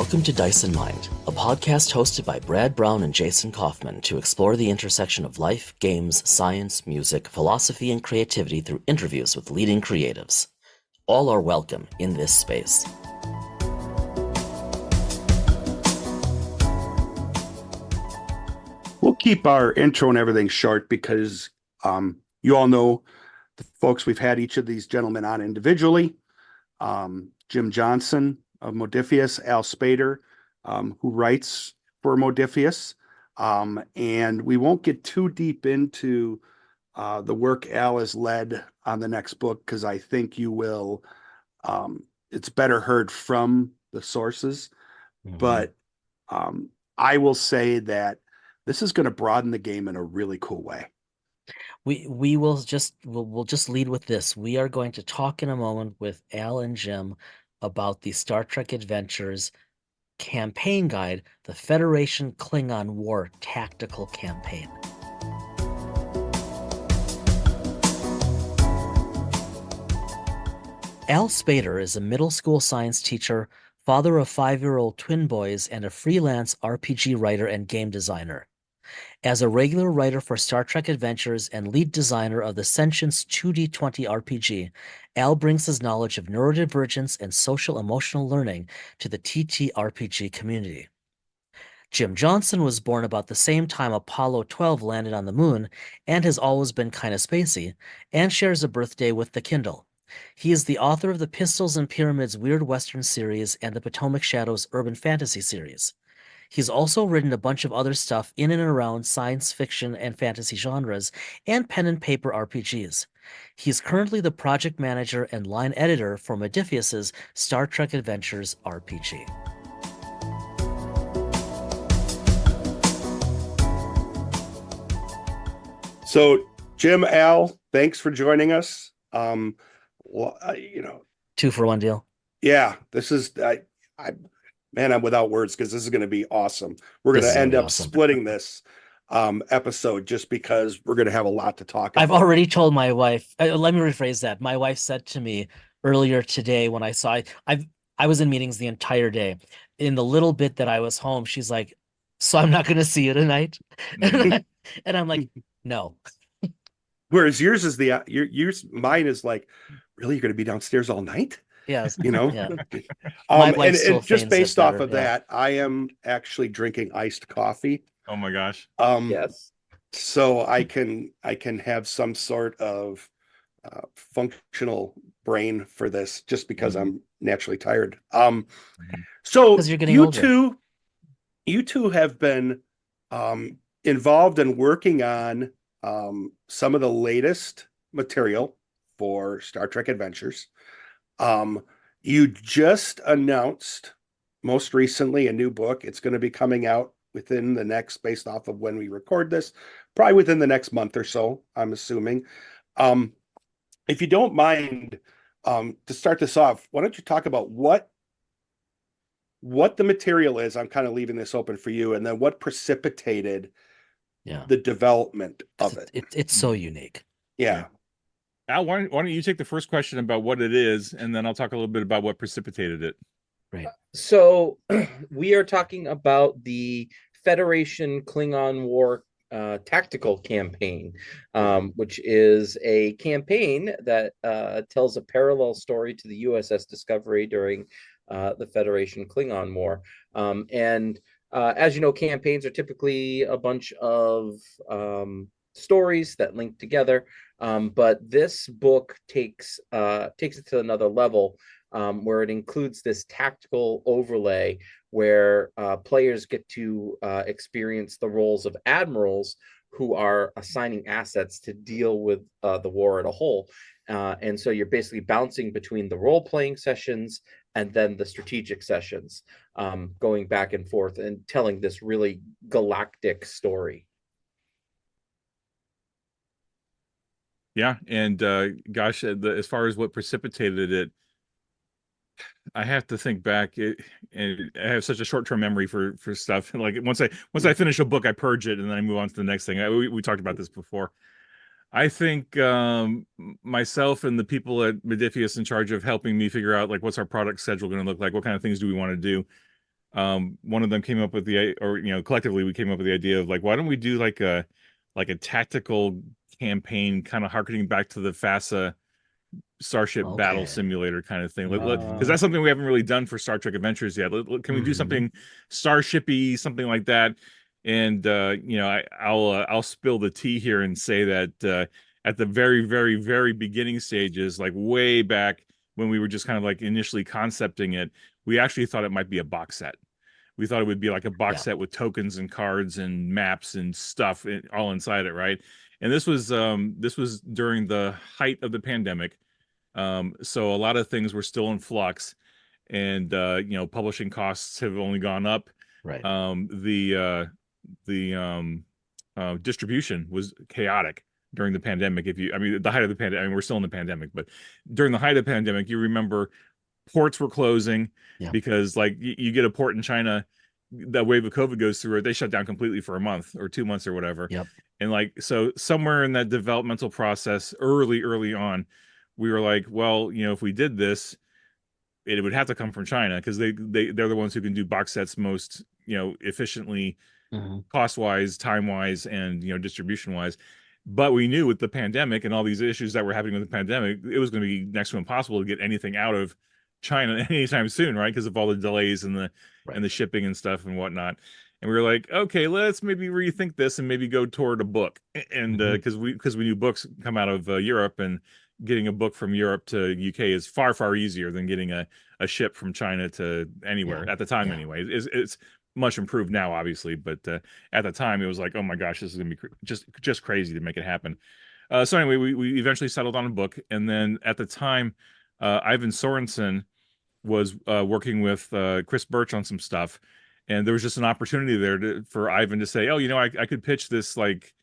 Welcome to Dice and Mind, a podcast hosted by Brad Brown and Jason Kaufman to explore the intersection of life, games, science, music, philosophy, and creativity through interviews with leading creatives. All are welcome in this space. We'll keep our intro and everything short because you all know the folks we've had each of these gentlemen on individually. Jim Johnson of Modiphius, Al Spader, who writes for Modiphius. And we won't get too deep into the work Al has led on the next book because I think you will, it's better heard from the sources. Mm-hmm. But I will say that this is going to broaden the game in a really cool way. We'll just lead with this. We are going to talk in a moment with Al and Jim about the Star Trek Adventures campaign guide, the Federation Klingon War Tactical Campaign. Al Spader is a middle school science teacher, father of 5-year-old twin boys, and a freelance RPG writer and game designer. As a regular writer for Star Trek Adventures and lead designer of the Sentience 2D20 RPG, Al brings his knowledge of neurodivergence and social-emotional learning to the TTRPG community. Jim Johnson was born about the same time Apollo XII landed on the moon and has always been kind of spacey, and shares a birthday with the Kindle. He is the author of the Pistols and Pyramids Weird Western series and the Potomac Shadows Urban Fantasy series. He's also written a bunch of other stuff in and around science fiction and fantasy genres and pen and paper RPGs. He's currently the project manager and line editor for Modiphius's Star Trek Adventures RPG. So, Jim, Al, thanks for joining us. 2-for-1 deal. Yeah, this is I'm without words because this is going to be awesome. We're going to end up splitting this episode just because we're going to have a lot to talk about. I've already told my wife. Let me rephrase that. My wife said to me earlier today when I saw I was in meetings the entire day. In the little bit that I was home, she's like, "So I'm not going to see you tonight," and I'm like, "No." Whereas yours is mine is like, really, you're going to be downstairs all night? Yes, Yeah. And just based off of that, I am actually drinking iced coffee. Oh my gosh. Yes. So I can have some sort of functional brain for this just because I'm naturally tired. So you're getting older. You two have been involved in working on some of the latest material for Star Trek Adventures. You just announced most recently a new book. It's going to be coming out within the next, based off of when we record this, probably within the next month or so, I'm assuming. If you don't mind, to start this off, why don't you talk about what the material is? I'm kind of leaving this open for you, and then what precipitated the development of it. It's so unique. Yeah. Al, why don't you take the first question about what it is, and then I'll talk a little bit about what precipitated it. Right. So we are talking about the Federation Klingon War Tactical Campaign, which is a campaign that tells a parallel story to the USS Discovery during the Federation Klingon War. As you know, campaigns are typically a bunch of stories that link together. But this book takes it to another level, where it includes this tactical overlay where players get to experience the roles of admirals who are assigning assets to deal with the war as a whole. And so you're basically bouncing between the role-playing sessions and then the strategic sessions, going back and forth and telling this really galactic story. Yeah, and gosh, as far as what precipitated it, I have to think back. And I have such a short-term memory for stuff. Like once I finish a book, I purge it and then I move on to the next thing. We talked about this before. I think myself and the people at Modiphius in charge of helping me figure out like what's our product schedule going to look like, what kind of things do we want to do. one of them came up with collectively we came up with the idea of like, why don't we do like a tactical campaign, kind of harkening back to the FASA Starship Battle Okay. Simulator kind of thing, because that's something we haven't really done for Star Trek Adventures yet. Can we do something Starshipy, something like that? And I'll spill the tea here and say that at the very, very, very beginning stages, like way back when we were just kind of like initially concepting it, we actually thought it might be a box set. We thought it would be like a box set with tokens and cards and maps and stuff all inside it, right? And this was during the height of the pandemic. So a lot of things were still in flux, and publishing costs have only gone up. Right. The distribution was chaotic during the pandemic. The height of the pandemic, I mean, we're still in the pandemic, but during the height of the pandemic, you remember ports were closing because like you get a port in China, that wave of COVID goes through it, they shut down completely for a month or 2 months or whatever. Yep. And like, so somewhere in that developmental process, early on, we were like, well, if we did this, it would have to come from China, because they're the ones who can do box sets most, efficiently, cost wise, time wise, and distribution wise. But we knew with the pandemic and all these issues that were happening with the pandemic, it was going to be next to impossible to get anything out of China anytime soon, right? Because of all the delays and the shipping and stuff and whatnot. And we were like, okay, let's maybe rethink this and maybe go toward a book. And because we knew books come out of Europe, and getting a book from Europe to UK is far easier than getting a ship from China to anywhere at the time. Anyway, it's much improved now, obviously, but at the time it was like, oh my gosh, this is gonna be just crazy to make it happen. So anyway, we eventually settled on a book, and then at the time, Ivan Sorensen was working with Chris Birch on some stuff, and there was just an opportunity there for Ivan to say, oh, I could pitch this like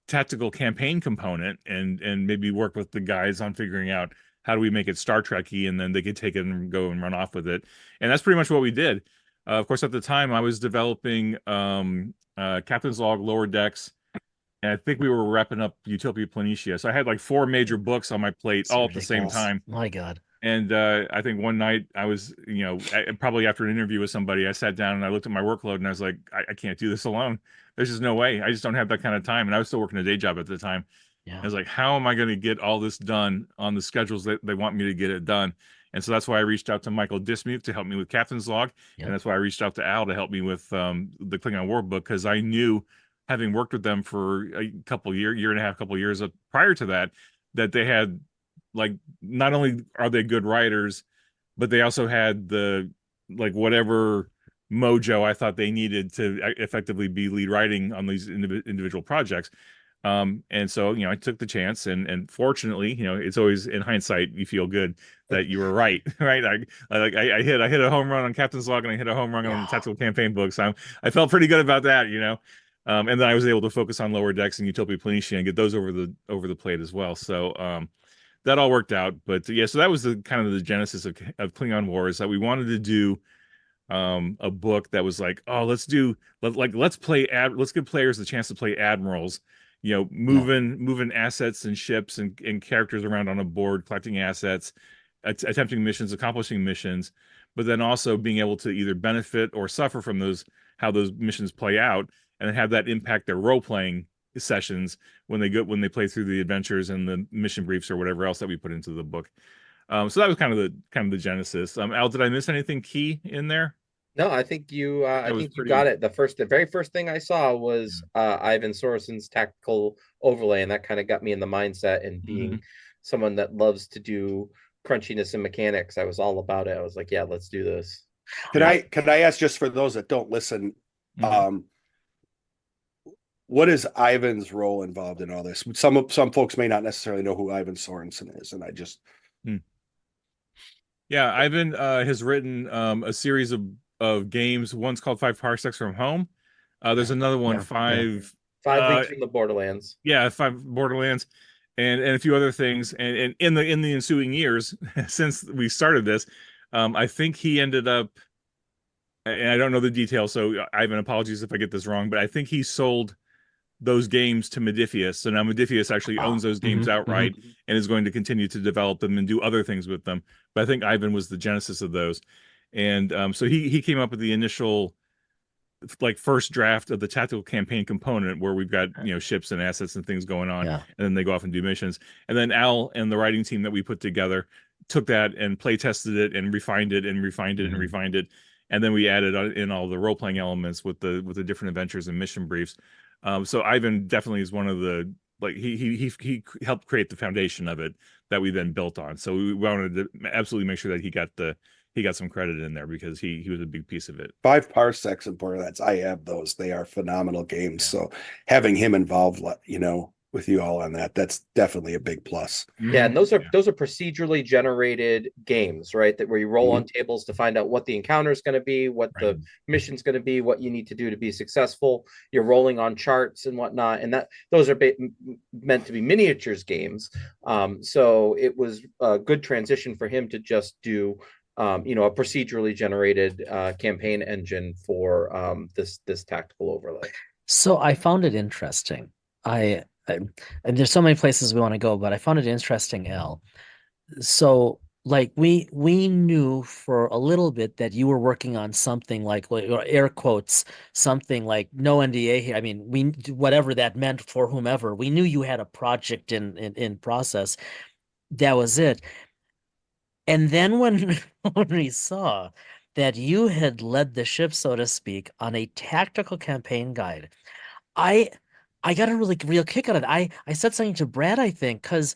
tactical campaign component and maybe work with the guys on figuring out how do we make it Star Trek-y, and then they could take it and go and run off with it. And that's pretty much what we did. Of course, at the time I was developing Captain's Log, Lower Decks, and I think we were wrapping up Utopia Planitia. So I had like 4 major books on my plate all at the same time. My God. And I think one night I was, probably after an interview with somebody, I sat down and I looked at my workload and I was like, I can't do this alone. There's just no way. I just don't have that kind of time. And I was still working a day job at the time. I was like, how am I going to get all this done on the schedules that they want me to get it done? And so that's why I reached out to Michael Dismuth to help me with Captain's Log. And that's why I reached out to Al to help me with the Klingon War book, because I knew, having worked with them for a year and a half, couple years prior to that, that they had, like, not only are they good writers, but they also had the, like, whatever mojo I thought they needed to effectively be lead writing on these individual projects. And so, I took the chance, and fortunately, it's always, in hindsight, you feel good that you were right, right? I hit a home run on Captain's Log, and I hit a home run on the tactical campaign book. So I felt pretty good about that, and then I was able to focus on Lower Decks and Utopia Planitia and get those over the plate as well. So, that all worked out. But yeah, so that was the kind of the genesis of Klingon War, is that we wanted to do a book that was like, oh, let's give players the chance to play admirals, moving assets and ships and characters around on a board, collecting assets, attempting missions, accomplishing missions, but then also being able to either benefit or suffer from how those missions play out, and have that impact their role-playing sessions when they play through the adventures and the mission briefs or whatever else that we put into the book. So that was kind of the genesis. Al, did I miss anything key in there? No, I think you got it. The very first thing I saw was Ivan Sorensen's tactical overlay, and that kind of got me in the mindset, and being someone that loves to do crunchiness and mechanics, I was all about it. I was like, yeah, let's do this. Could I ask, just for those that don't listen, what is Ivan's role involved in all this? Some folks may not necessarily know who Ivan Sorensen is, and I just Ivan has written a series of games. One's called 5 Parsecs from Home. There's another one, 5 Leagues from the Borderlands. 5 Borderlands, and a few other things. And in the ensuing years since we started this, I think he ended up, and I don't know the details, so Ivan, apologies if I get this wrong, but I think he sold those games to Modiphius. So now Modiphius actually owns those games outright and is going to continue to develop them and do other things with them. But I think Ivan was the genesis of those. And so he came up with the initial like first draft of the tactical campaign component where we've got, you know, ships and assets and things going on, Yeah. and then they go off and do missions. And then Al and the writing team that we put together took that and play tested it and refined it and refined it and refined it. And then we added in all the role playing elements with the different adventures and mission briefs. So Ivan definitely is one of the, like, he helped create the foundation of it that we then built on. So we wanted to absolutely make sure that he got some credit in there because he was a big piece of it. 5 parsecs and Borderlands, I have those. They are phenomenal games. So having him involved, you know, with you all on that, that's definitely a big plus. Yeah, and those are procedurally generated games, right? That where you roll on tables to find out what the encounter is going to be, what the mission's going to be, what you need to do to be successful. You're rolling on charts and whatnot, and that those are meant to be miniatures games. So it was a good transition for him to just do, you know, a procedurally generated campaign engine for this tactical overlay. So I found it interesting. And there's so many places we want to go, but I found it interesting, Al. So like we knew for a little bit that you were working on something like, or air quotes, something like no NDA here. I mean, we whatever that meant for whomever, we knew you had a project in process. That was it. And then when when we saw that you had led the ship, so to speak, on a tactical campaign guide, I I got a really real kick out of it. I said something to Brad, I think, because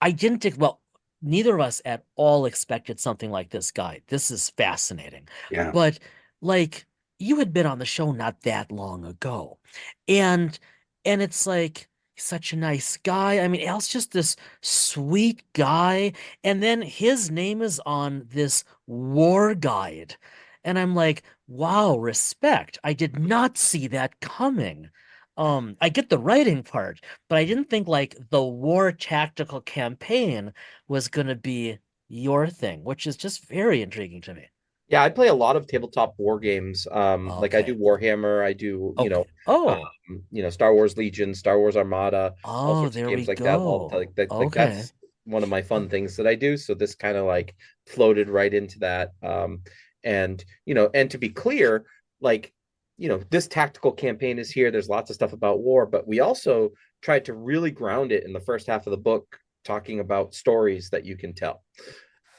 I didn't think, well, neither of us at all expected something like this guide. This is fascinating. Yeah. But like you had been on the show not that long ago. And it's like such a nice guy. I mean, Al's just this sweet guy. And then his name is on this war guide. And I'm like, wow, respect. I did not see that coming. I get the writing part, but I didn't think like the war tactical campaign was going to be your thing, which is just very intriguing to me. Yeah, I play a lot of tabletop war games. Like I do Okay. Warhammer, I do, Okay. um, Oh, Star Wars Legion, Star Wars Armada, all oh, sorts of there we games like that. All go. like Okay. that's one of my fun things that I do. So this kind of like floated right into that. And and to be clear, like, this tactical campaign is here. There's lots of stuff about war, but we also tried to really ground it in the first half of the book, talking about stories that you can tell.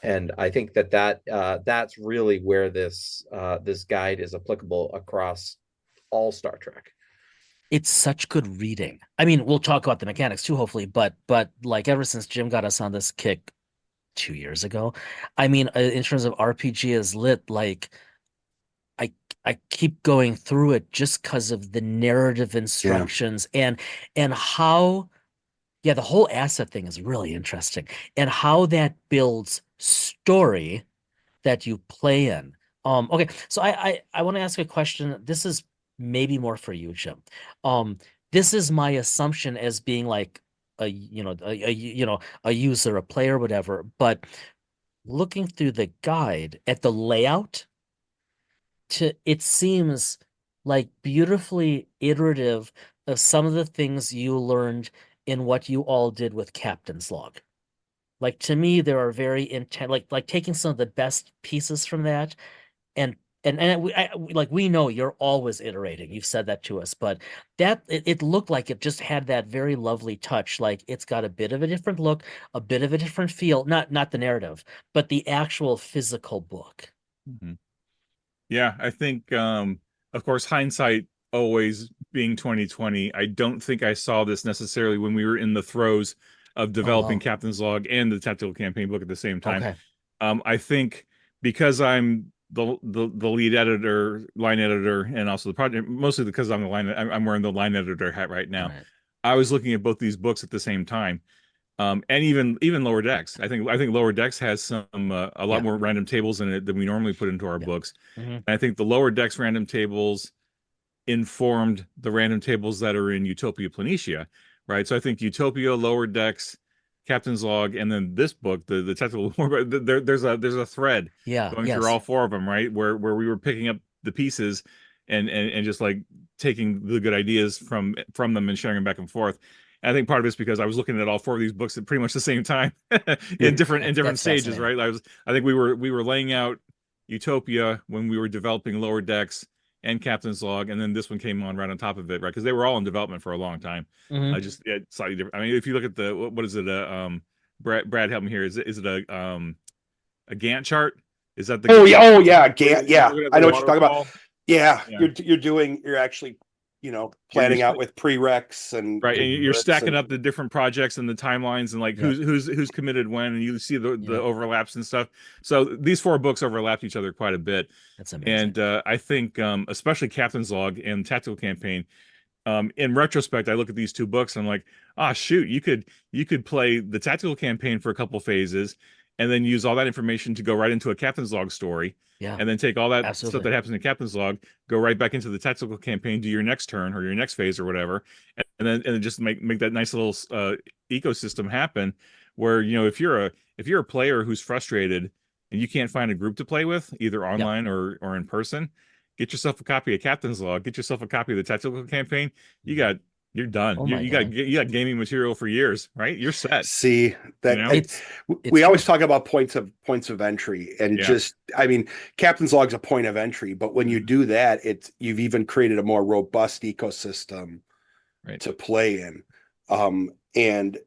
And I think that's really where this guide is applicable across all Star Trek. It's such good reading. I mean, we'll talk about the mechanics too, hopefully, but like ever since Jim got us on this kick 2 years ago, I mean, in terms of RPG is lit, like I I keep going through it just because of the narrative Yeah. instructions and how, yeah, the whole asset thing is really interesting and how that builds story that you play in. Okay, so I want to ask a question. This is maybe more for you, Jim. Um, this is my assumption as being like a user, a player, whatever. But looking through the guide at the layout, it seems like beautifully iterative of some of the things you learned in what you all did with Captain's Log. Like to me, there are very intent, like taking some of the best pieces from that, and like we know you're always iterating. You've said that to us, but it looked like it just had that very lovely touch. Like it's got a bit of a different look, a bit of a different feel. Not the narrative, but the actual physical book. Yeah, I think of course hindsight always being 2020. I don't think I saw this necessarily when we were in the throes of Oh developing wow. Captain's Log and the tactical campaign book at the same time. Okay. I think because I'm the lead editor, line editor, and also the project, mostly because I'm I'm wearing the line editor hat right All now. right. I was looking at both these books at the same time. And even Lower Decks. I think Lower Decks has some a lot Yeah. more random tables in it than we normally put into our Yeah. books. hmm And I think the Lower Decks random tables informed the random tables that are in Utopia Planitia, right? So I think Utopia, Lower Decks, Captain's Log, and then this book, the technical there's a thread Yeah. going through Yes. all four of them, right? Where we were picking up the pieces and just like taking the good ideas from them and sharing them back and forth. And I think part of it's because I was looking at all four of these books at pretty much the same time in different That's stages, fascinating. right? I think we were laying out Utopia when we were developing Lower Decks and Captain's Log, and then this one came on right on top of it, right? Because they were all in development for a long time. Mhm. Just slightly different. I mean, if you look at the what is it? Brad, help me here. Is it a Gantt chart? Is that the Oh yeah, We're yeah. looking at I the know what you're talking about. waterfall? Yeah, Yeah. you're actually, You're planning out with prereqs and right, and you're conglomerates stacking and up the different projects and the timelines and like Yeah. who's committed when, and you see the Yeah. overlaps and stuff. So these 4 books overlapped each other quite a bit. That's amazing. And I think especially Captain's Log and Tactical Campaign, in retrospect, I look at these 2 books and I'm like, shoot, you could play the Tactical Campaign for a couple phases and then use all that information to go right into a Captain's Log story. Yeah. And then take all that stuff Absolutely. that happens in Captain's Log, go right back into the Tactical Campaign, do your next turn or your next phase or whatever, and then just make that nice little ecosystem happen. Where if you're a player who's frustrated and you can't find a group to play with, either Yeah. online or in person, get yourself a copy of Captain's Log, get yourself a copy of the Tactical Campaign. You're done. Oh my You God. got gaming material for years, right? You're set. see that It's we always true. talk about points of entry, and Yeah. I mean, Captain's Log's a point of entry, but when you do that, you've even created a more robust ecosystem Right. to play in. And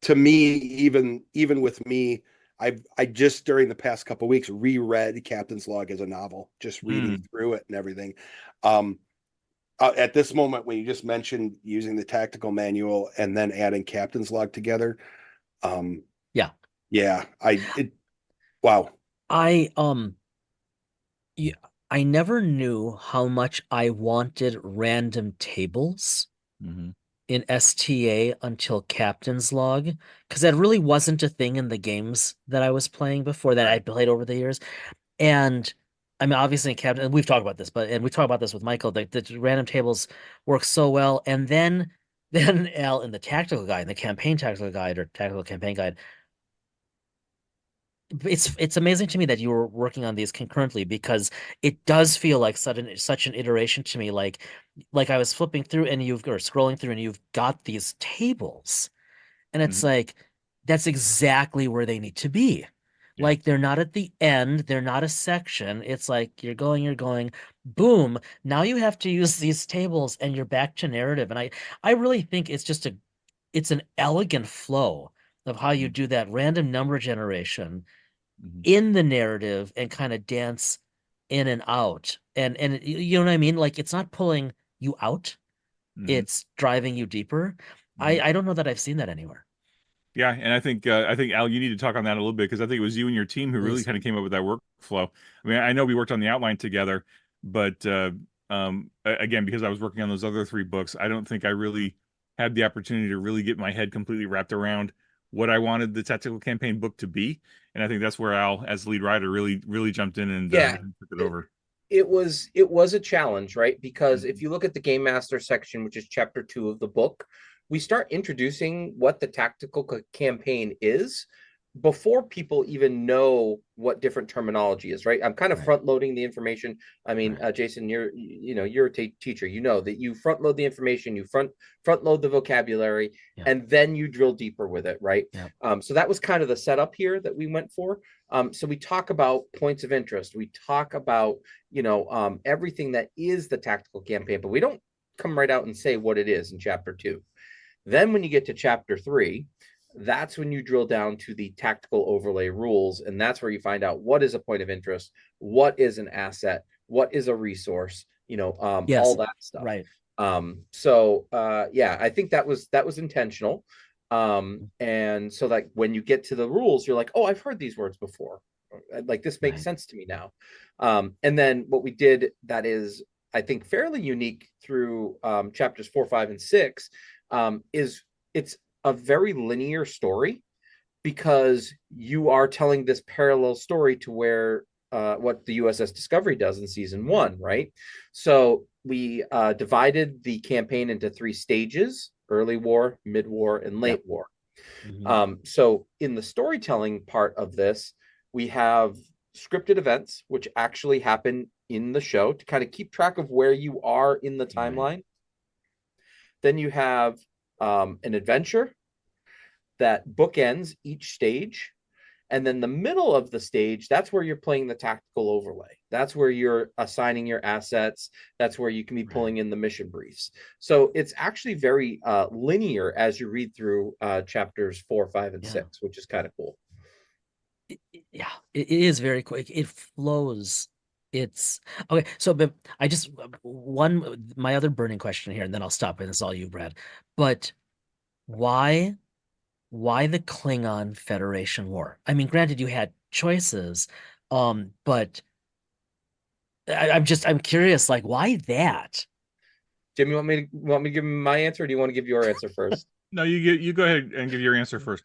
to me, even with me, I just during the past couple of weeks reread Captain's Log as a novel, just reading through it and everything. At this moment, when you just mentioned using the tactical manual and then adding Captain's Log together, Yeah. yeah, wow. I yeah, I never knew how much I wanted random tables Mm-hmm. in STA until Captain's Log, because that really wasn't a thing in the games that I was playing before that I played over the years. And I mean, obviously, in Captain, and we've talked about this, and we talked about this with Michael, the random tables work so well. And then Al in the tactical guide, the campaign tactical guide or tactical campaign guide, it's amazing to me that you were working on these concurrently because it does feel like such an iteration to me. Like I was flipping through and or scrolling through and you've got these tables. And it's Mm-hmm. like, that's exactly where they need to be. Yeah. Like they're not at the end, they're not a section. It's like you're going, boom. Now you have to use these tables and you're back to narrative. And I really think it's an elegant flow of how you do that random number generation in the narrative and kind of dance in and out. And you know what I mean? Like it's not pulling you out, Mm-hmm. it's driving you deeper. I don't know that I've seen that anywhere. Yeah, and I think Al, you need to talk on that a little bit because I think it was you and your team who really Please. kind of came up with that workflow. I mean, I know we worked on the outline together, but again, because I was working on those other 3 books, I don't think I really had the opportunity to really get my head completely wrapped around what I wanted the tactical campaign book to be. And I think that's where Al, as lead writer, really jumped in and took it over. It was a challenge, right? Because if you look at the game master section, which is chapter 2 of the book, we start introducing what the tactical campaign is before people even know what different terminology is, right? I'm kind of front loading the information. I mean, Jason, you're a teacher, that you front load the information, you front load the vocabulary, and then you drill deeper with it, right? So that was kind of the setup here that we went for. So we talk about points of interest, we talk about everything that is the tactical campaign, but we don't come right out and say what it is in chapter 2. Then when you get to chapter 3, that's when you drill down to the tactical overlay rules, and that's where you find out what is a point of interest, what is an asset, what is a resource, all that stuff. Right. I think that was intentional. And so like when you get to the rules, you're like, oh, I've heard these words before. Like this makes sense to me now. And then what we did that is, I think, fairly unique through chapters 4, 5, and 6 is it's a very linear story because you are telling this parallel story to where what the USS Discovery does in season 1, right? So we divided the campaign into 3 stages: early war, mid war, and late war. So in the storytelling part of this, we have scripted events which actually happen in the show to kind of keep track of where you are in the timeline. Then you have an adventure that bookends each stage, And then the middle of the stage, that's where you're playing the tactical overlay. That's where you're assigning your assets. That's where you can be pulling in the mission briefs. So it's actually very linear as you read through chapters 4, 5, and 6, which is kind of cool. Yeah, it is very quick. It flows. It's okay. So, but I just my other burning question here, and then I'll stop, and it's all you, Brad. But why the Klingon Federation War? I mean, granted, you had choices, but I'm curious, like, why that? Jim, you want me to give my answer, or do you want to give your answer first? No, you go ahead and give your answer first.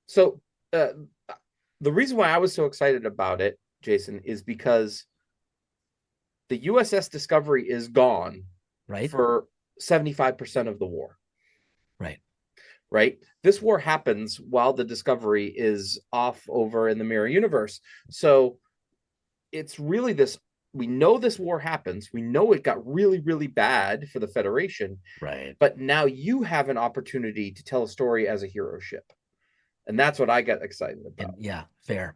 So the reason why I was so excited about it, Jason, is because the USS Discovery is gone for 75% of the war. Right? This war happens while the Discovery is off over in the mirror universe. So it's really this, we know this war happens. We know it got really, really bad for the Federation. Right. But now you have an opportunity to tell a story as a hero ship. And that's what I got excited about. And, yeah, fair.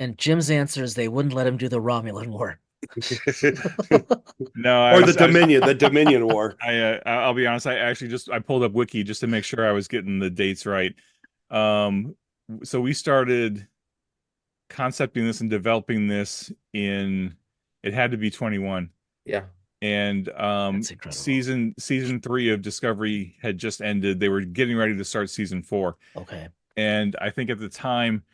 And Jim's answer is they wouldn't let him do the Romulan War. No, or the Dominion War. I'll be honest. I pulled up Wiki just to make sure I was getting the dates right. So we started concepting this and developing this it had to be 21. Yeah. And season 3 of Discovery had just ended. They were getting ready to start season 4. Okay. And I think at the time,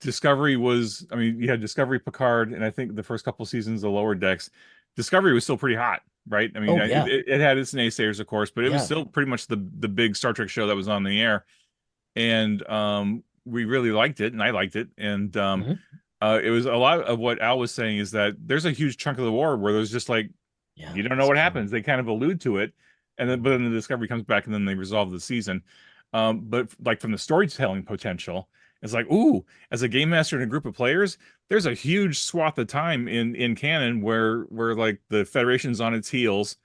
Discovery was, I mean, you had Discovery, Picard, and I think the first couple seasons of Lower Decks, Discovery was still pretty hot, right? I mean, it had its naysayers, of course, but it was still pretty much the big Star Trek show that was on the air. And we really liked it, and I liked it. And it was a lot of what Al was saying is that there's a huge chunk of the war where there's just like, you don't know what happens. They kind of allude to it. And then, but then the Discovery comes back and then they resolve the season. But like from the storytelling potential, it's like, ooh, as a game master and a group of players, there's a huge swath of time in canon where like the Federation's on its heels.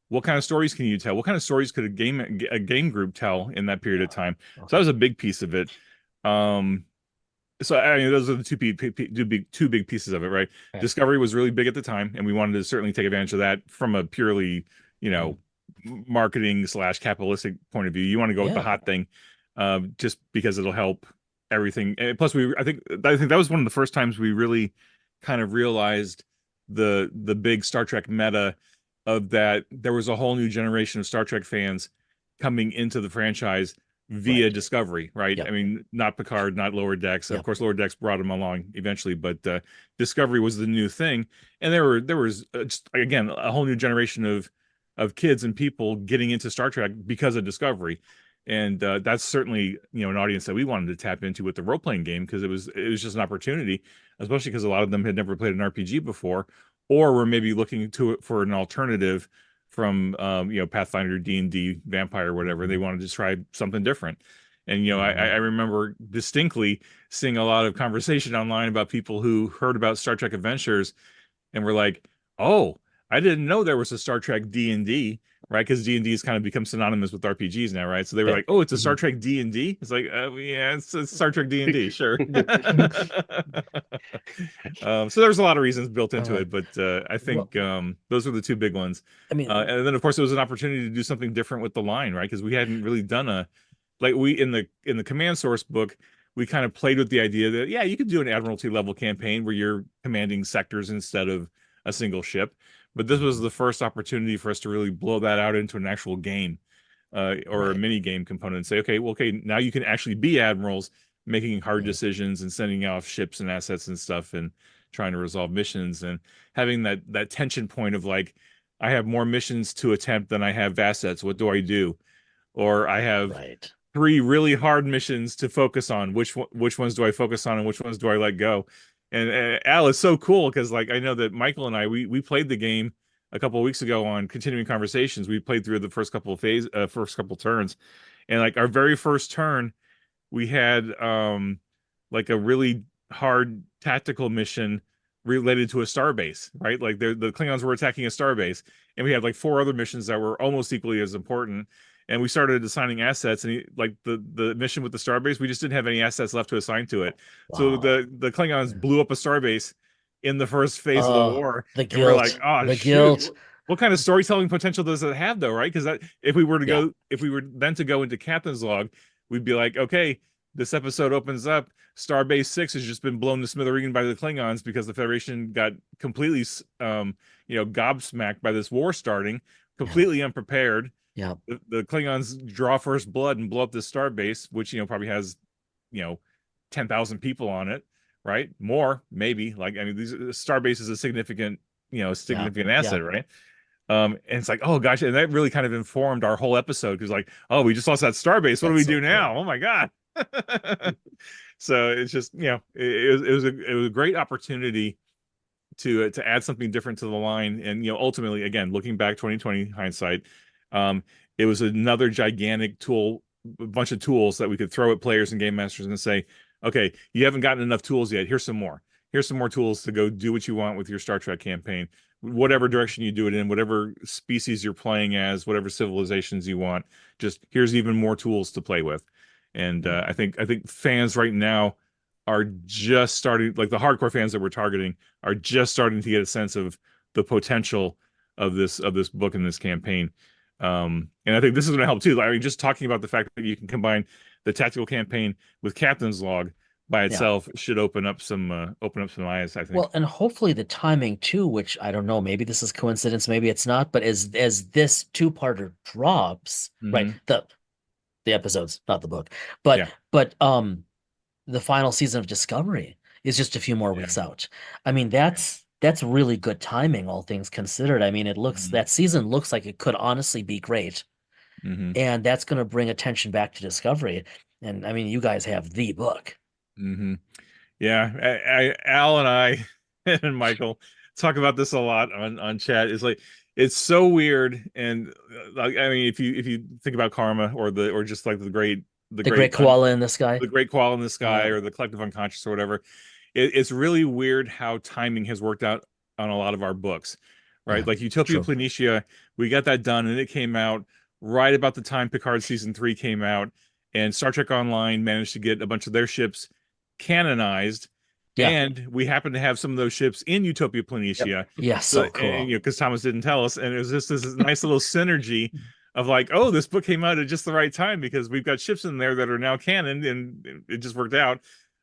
What kind of stories can you tell? What kind of stories could a game group tell in that period of time? So that was a big piece of it. So I mean, those are the two big pieces of it, right? Discovery was really big at the time, and we wanted to certainly take advantage of that from a purely, marketing / capitalistic point of view. You want to go with the hot thing, just because it'll help everything. And plus, I think that was one of the first times we really kind of realized the big Star Trek meta of that there was a whole new generation of Star Trek fans coming into the franchise via Discovery, right? I mean, not Picard, not Lower Decks. Of course, Lower Decks brought them along eventually, but Discovery was the new thing, and there was just, again, a whole new generation of kids and people getting into Star Trek because of Discovery. And that's certainly, an audience that we wanted to tap into with the role-playing game, because it was just an opportunity, especially because a lot of them had never played an RPG before, or were maybe looking to it for an alternative from Pathfinder, D&D, Vampire, whatever. They wanted to try something different. And I remember distinctly seeing a lot of conversation online about people who heard about Star Trek Adventures and were like, "Oh, I didn't know there was a Star Trek D&D." Right, because D&D has kind of become synonymous with RPGs now, right? So they were like, "Oh, it's a Star Trek D&D." It's like, yeah, it's Star Trek D&D, sure. So there's a lot of reasons built into it, but I think those are the two big ones. I mean, and then of course it was an opportunity to do something different with the line, right? Because we hadn't really done in the command source book, we kind of played with the idea that you could do an Admiralty level campaign where you're commanding sectors instead of a single ship. But this was the first opportunity for us to really blow that out into an actual game, or a mini game component, and say, okay, now you can actually be admirals making hard decisions and sending off ships and assets and stuff and trying to resolve missions, and having that tension point of like, I have more missions to attempt than I have assets. What do I do? Or I have 3 really hard missions to focus on. Which ones do I focus on and which ones do I let go? And Al is so cool because, like, I know that Michael and I we played the game a couple of weeks ago on Continuing Conversations. We played through the first couple turns, and like our very first turn, we had like a really hard tactical mission related to a starbase, right? Like the Klingons were attacking a starbase, and we had like 4 other missions that were almost equally as important. and we started assigning assets, and like the mission with the starbase, we just didn't have any assets left to assign to it. So Wow. the Klingons blew up a starbase in the first phase of the war, The and we're like, guilt. oh The shoot, guilt. what kind of storytelling potential does it have though, right? Because if we were to Yeah. go, if we were then to go into Captain's log, we'd be like, okay, this episode opens up, Starbase 6 has just been blown to smithereen by the Klingons because the Federation got completely gobsmacked by this war starting, completely unprepared. Yeah. The Klingons draw first blood and blow up this starbase, which probably has 10,000 people on it, right? More, maybe. Like, I mean, these starbase is a significant asset, right? And it's like, oh gosh, and that really kind of informed our whole episode, because like, oh, we just lost that starbase. What do we do now? Oh my god. So it's just, it was a great opportunity to add something different to the line. And ultimately, again, looking back 2020 hindsight, it was another gigantic tool, a bunch of tools that we could throw at players and game masters and say, okay, you haven't gotten enough tools yet. Here's some more tools to go do what you want with your Star Trek campaign, whatever direction you do it in, whatever species you're playing as, whatever civilizations you want. Just here's even more tools to play with. And I think fans right now are just starting, like the hardcore fans that we're targeting are just starting to get a sense of the potential of this book and this campaign. And I think this is going to help too. I mean, just talking about the fact that you can combine the tactical campaign with Captain's Log by itself should open up some eyes, I think. Well, and hopefully the timing too, which I don't know, maybe this is coincidence, maybe it's not, but as this two-parter drops, right? The episodes, not the book, but the final season of Discovery is just a few more weeks out. I mean, that's really good timing, all things considered. I mean, it looks that season looks like it could honestly be great. And that's going to bring attention back to Discovery. And I mean, you guys have the book. Yeah, Al and I and Michael talk about this a lot on chat. It's like, it's so weird. And like, I mean, if you think about karma or just like the great koala in the sky, the great koala in the sky, or the collective unconscious or whatever, it's really weird how timing has worked out on a lot of our books, right? Like Utopia Planitia, we got that done, and it came out right about the time Picard season 3 came out, and Star Trek Online managed to get a bunch of their ships canonized, and we happen to have some of those ships in Utopia Planitia. So cool. Because Thomas didn't tell us, and it was just this nice little synergy of like, oh, this book came out at just the right time because we've got ships in there that are now canon, and it just worked out.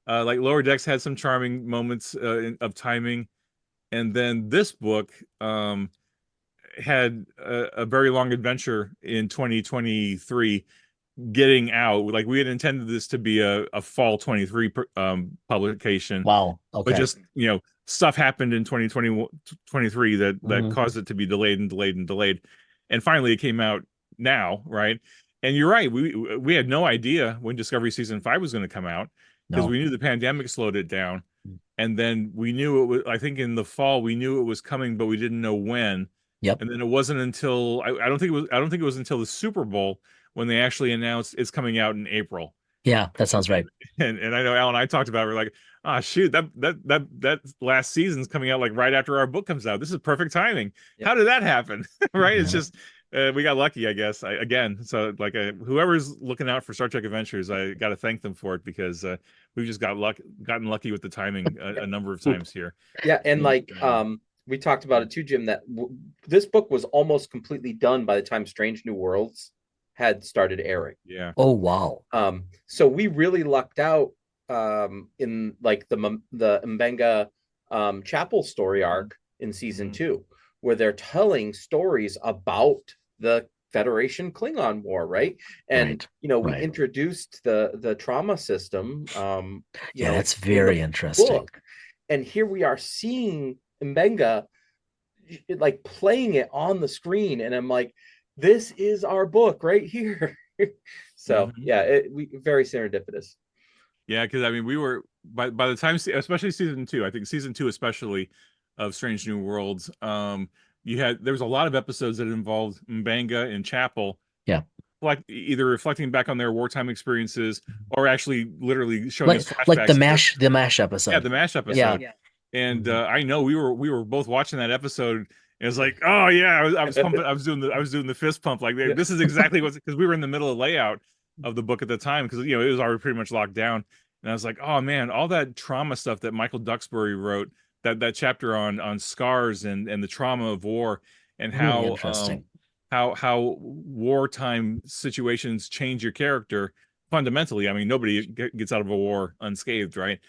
Like Lower Decks had some charming moments of timing, and then this book had a very long adventure in 2023 getting out. Like, we had intended this to be a fall 23 publication. Wow. Okay. But just, stuff happened in 2023 that caused it to be delayed and delayed and delayed. And finally it came out now, right? And you're right, we had no idea when Discovery season 5 was going to come out, because we knew the pandemic slowed it down. And then we knew it was, I think in the fall we knew it was coming, but we didn't know when. And then it wasn't until I don't think it was until the Super Bowl when they actually announced it's coming out in April. Yeah, that sounds right. And I know Al and I talked about it. We're like, oh shoot, that last season's coming out like right after our book comes out. This is perfect timing. How did that happen? Right? It's just we got lucky, I guess. Again, so like whoever's looking out for Star Trek Adventures, I got to thank them for it, because we've just gotten lucky with the timing a number of times here. Yeah, and like we talked about it too, Jim, that this book was almost completely done by the time Strange New Worlds had started airing. Yeah. Oh wow. So we really lucked out in like the Mbenga Chapel story arc in season 2, where they're telling stories about the Federation Klingon War, right? And we introduced the trauma system. That's very interesting. Book. And here we are seeing Mbenga like playing it on the screen, and I'm like, this is our book right here. So we very serendipitous. Yeah, because I mean, we were by the time, especially season 2, I think season 2 especially, of Strange New Worlds, there was a lot of episodes that involved Mbenga and Chapel. Like either reflecting back on their wartime experiences, or actually literally showing us flashbacks. Like the MASH episode. Yeah, the MASH episode. And I know we were both watching that episode, It was like, oh yeah, I was pumping, I was doing the fist pump like Yeah. this is exactly what, because we were in the middle of layout of the book at the time, because it was already pretty much locked down, and I was like, oh man, all that trauma stuff that Michael Duxbury wrote, that chapter on scars and the trauma of war, and Really how interesting. how wartime situations change your character fundamentally. I mean, nobody gets out of a war unscathed, right?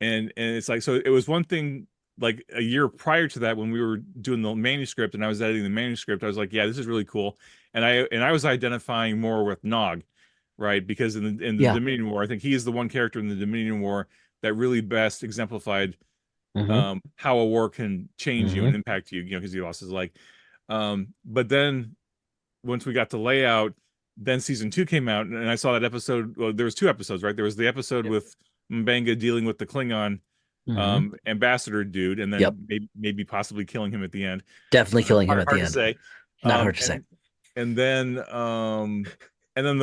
And it's like, so it was one thing like a year prior to that when we were doing the manuscript and I was editing the manuscript, I was like, yeah, this is really cool. And I was identifying more with Nog, right? Because in the Yeah. Dominion War, I think he is the one character in the Dominion War that really best exemplified Hmm. how a war can change you Hmm. and impact you, because he lost his leg. But then once we got to layout, then season 2 came out, and I saw that episode. Well, there was 2 episodes, right? There was the episode Yep. with Mbenga dealing with the Klingon Hmm. ambassador dude, and Yep. then maybe possibly killing him at the end. Definitely killing him Hard, at the hard to end. say. Not Um, hard to say. and and then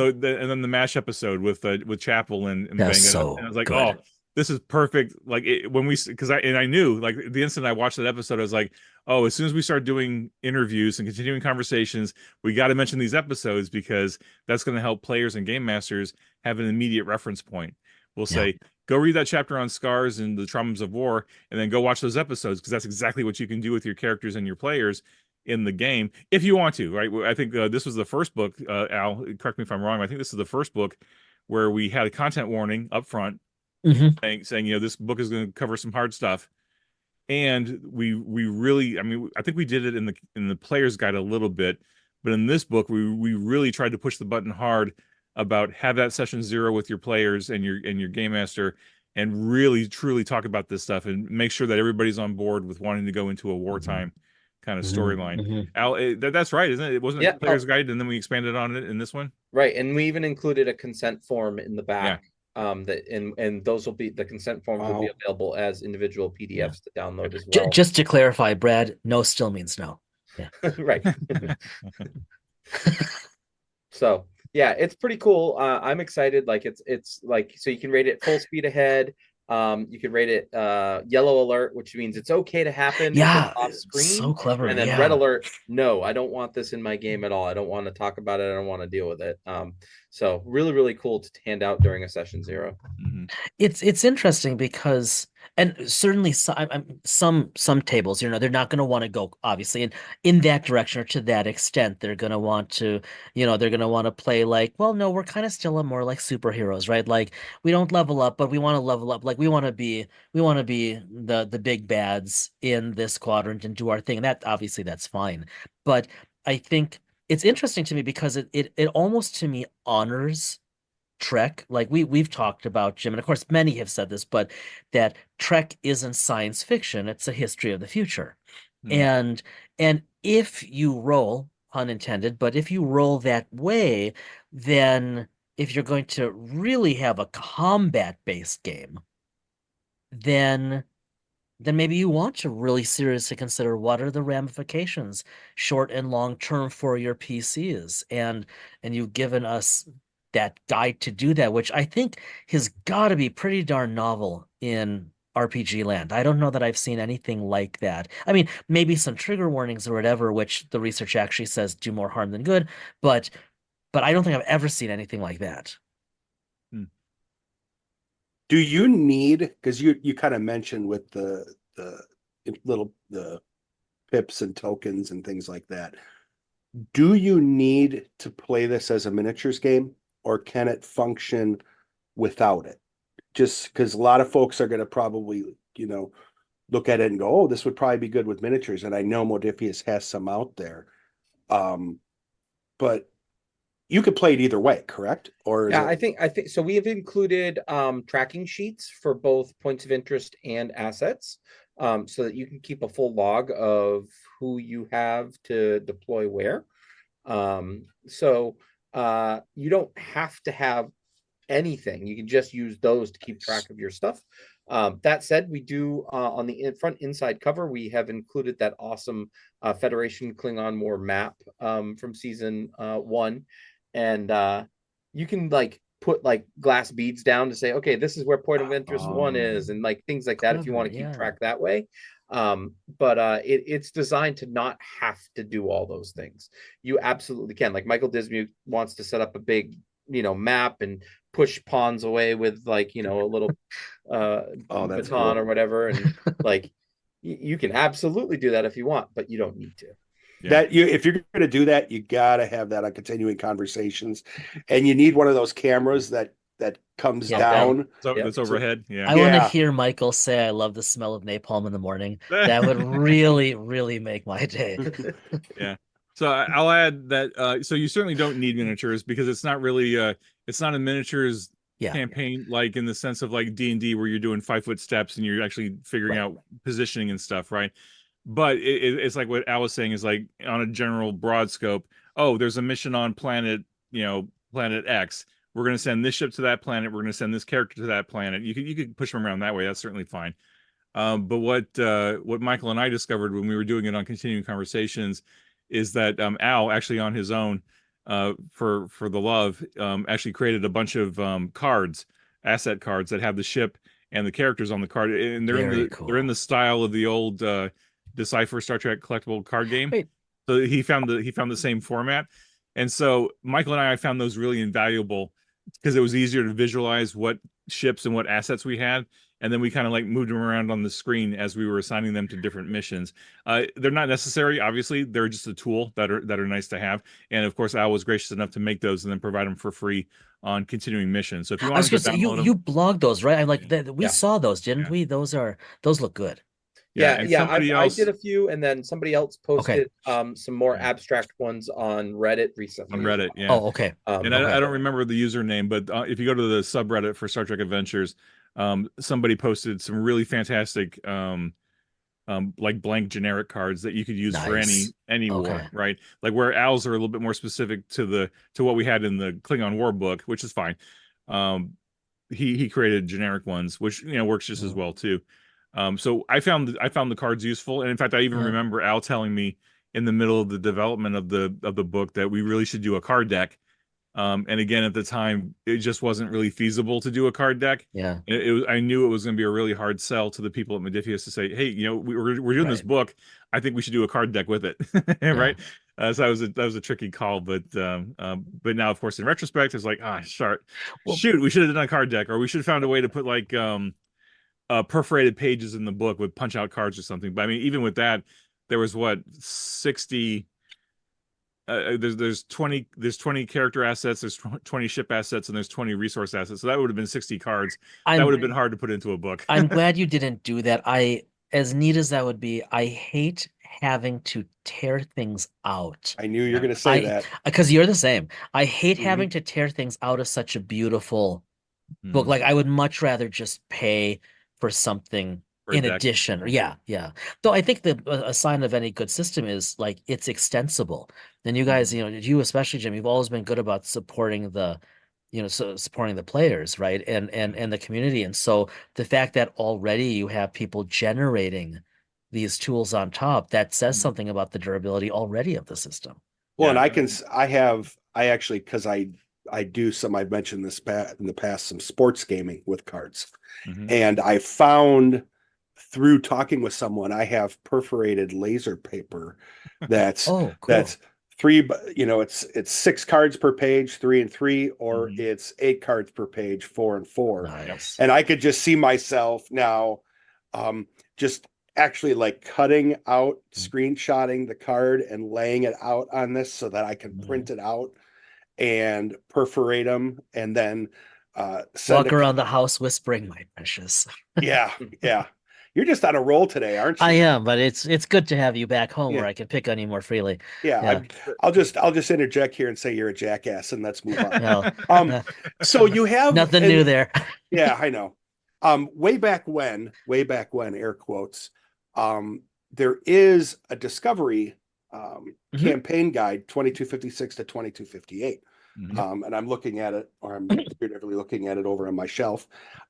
the MASH episode with Chapel and That was Mbenga, and I so was like, good. oh, this is perfect. Like when we, because I knew, like, the instant I watched that episode, I was like, oh, as soon as we start doing interviews and continuing conversations, we got to mention these episodes, because that's going to help players and game masters have an immediate reference point. We'll Yeah. say, go read that chapter on scars and the traumas of war, and then go watch those episodes, because that's exactly what you can do with your characters and your players in the game if you want to, right? I think this was the first book, Al, correct me if I'm wrong, I think this is the first book where we had a content warning up front, Hmm. saying this book is going to cover some hard stuff. And we really, I mean, I think we did it in the player's guide a little bit, but in this book we really tried to push the button hard about have that session 0 with your players and your game master, and really truly talk about this stuff and make sure that everybody's on board with wanting to go into a wartime kind of Hmm. storyline. Hmm. Al, that's right, isn't it? It wasn't Yeah. a player's guide, and then we expanded on it in this one. Right. And we even included a consent form in the Yeah. back. That and those will be, the consent forms will be Wow. available as individual Yeah. PDFs to download as well. Just to clarify, Brad, no still means no. Yeah. Right. So yeah, it's pretty cool. I'm excited. Like it's like, so you can rate it full speed ahead. You can rate it yellow alert, which means it's okay to happen if Yeah. it's off screen. So clever. And then Yeah. red alert, no, I don't want this in my game at all. I don't want to talk about it. I don't want to deal with it. So really, really cool to hand out during a session 0. Mhm. It's interesting because, and certainly some tables, they're not going to want to go obviously in that direction or to that extent. They're going to want to, they're going to want to play like, well, no, we're kind of still a more like superheroes, right? Like we don't level up, but we want to level up. Like we want to be the big bads in this quadrant and do our thing. And that obviously that's fine. But I think it's interesting to me because it almost to me honors Trek. Like we've talked about, Jim, and of course many have said this, but that Trek isn't science fiction, it's a history of the future. Mhm. And if you roll, pun intended, but if you roll that way, then if you're going to really have a combat-based game, then maybe you want to really seriously consider what are the ramifications, short and long term, for your PCs. And you've given us that guide to do that, which I think has got to be pretty darn novel in RPG land. I don't know that I've seen anything like that. I mean, maybe some trigger warnings or whatever, which the research actually says do more harm than good, but I don't think I've ever seen anything like that. Do you need, because you kind of mentioned with the little the pips and tokens and things like that. Do you need to play this as a miniatures game, or can it function without it? Just because a lot of folks are going to probably, look at it and go, oh, this would probably be good with miniatures. And I know Modiphius has some out there. But you could play it either way, correct? Or is Yeah, it... I think so. We have included tracking sheets for both points of interest and assets, so that you can keep a full log of who you have to deploy where. So you don't have to have anything. You can just use those to keep track of your stuff. That said, we do on the front inside cover, we have included that awesome Federation Klingon War map from season 1, and you can like put like glass beads down to say, okay, this is where point of interest 1 is, and like things like that if you Clever, want to keep yeah. track that way. But it's designed to not have to do all those things. You absolutely can. Like Michael Dismuke wants to set up a big, map and push pawns away with like, a little Oh, that's baton cool. or whatever. And like you can absolutely do that if you want, but you don't need to. Yeah. If you're going to do that, you got to have that on continuing conversations, and you need one of those cameras that comes Yeah, down. So Yep. that's overhead. Yeah. I want to Yeah. hear Michael say, "I love the smell of napalm in the morning." That would really, really make my day. Yeah. So I'll add that so you certainly don't need miniatures because it's not really it's not a miniatures Yeah, campaign like in the sense of like D&D where you're doing 5-foot steps and you're actually figuring Right. out positioning and stuff, right? But it's like what Al was saying is like on a general broad scope. Oh, there's a mission on planet, planet X. We're going to send this ship to that planet. We're going to send this character to that planet. You could push them around that way. That's certainly fine. But what Michael and I discovered when we were doing it on continuing conversations is that Al actually on his own for the love actually created a bunch of cards, asset cards that have the ship and the characters on the card, and Very they're in cool. the style of the old Decipher Star Trek collectible card game. Wait, So he found the same format, and so Michael and I found those really invaluable because it was easier to visualize what ships and what assets we had, and then we kind of like moved them around on the screen as we were assigning them to different missions. They're not necessary, obviously. They're just a tool that are nice to have. And of course, Al was gracious enough to make those and then provide them for free on continuing missions. So if you I was wanted to gonna say download you them, blogged those, right? I'm like we Yeah. saw those, didn't yeah, we? Those look good. yeah, Yeah, and yeah. somebody I else did a few, and then somebody else Okay. posted some more yeah, abstract ones on Reddit on recently as Reddit, well. yeah. Oh, okay. And Okay. I don't remember the username, but if you go to the subreddit for Star Trek Adventures, somebody posted some really fantastic like blank generic cards that you could use for Nice. any war, Okay. right? Like where Al's are a little bit more specific to what we had in the Klingon War book, which is fine. Um, he created generic ones, which works just as Mm. well too. So I found the cards useful, and in fact, I even Yeah. remember Al telling me in the middle of the development of the book that we really should do a card deck. And again, at the time, it just wasn't really feasible to do a card deck. Yeah. I knew it was going to be a really hard sell to the people at Modiphius to say, "Hey, we're doing this Right. book. I think we should do a card deck with it." Yeah. Right? So that was a tricky call, but now, of course, in retrospect, it's like, Well, shoot, we should have done a card deck, or we should have found a way to put like perforated pages in the book with punch out cards or something. But I mean, even with that, there was what 60 there's 20 character assets, there's 20 ship assets, and there's 20 resource assets, so that would have been 60 cards. That would have been I'm hard to put into a book. I'm glad you didn't do that. As neat as that would be, I hate having to tear things out. I knew you were Yeah. going to say that. Because you're the same. I hate Mhm. having to tear things out of such a beautiful book. Mhm. Like I would much rather just pay for something For a in deck. addition. Yeah. Though I think a sign of any good system is like it's extensible. And you guys, you especially, Jim, you've always been good about supporting supporting the players, right? And the community. And so the fact that already you have people generating these tools on top, that says Mhm. something about the durability already of the system. Well, Yeah. and I actually, because I do I've mentioned this in the past, some sports gaming with cards. Mhm. And I found through talking with someone, I have perforated laser paper that's Oh, cool. that's three, it's 6 cards per page, 3 and 3, or Mhm. it's 8 cards per page, 4 and 4. Nice. And I could just see myself now just actually like cutting out, screenshotting the card and laying it out on this so that I can print it out and perforate them and then Walk around the house whispering, my precious. Yeah. You're just on a roll today, aren't you? I am, but it's good to have you back home Yeah. where I can pick on you more freely. Yeah, Yeah. I'll just interject here and say you're a jackass, and let's move on. Well, So you have nothing new there. Yeah, I know. Way back when, air quotes, there is a Discovery campaign guide, 2256 to 2258. Mhm. And I'm looking at it, or I'm figuratively looking at it over on my shelf.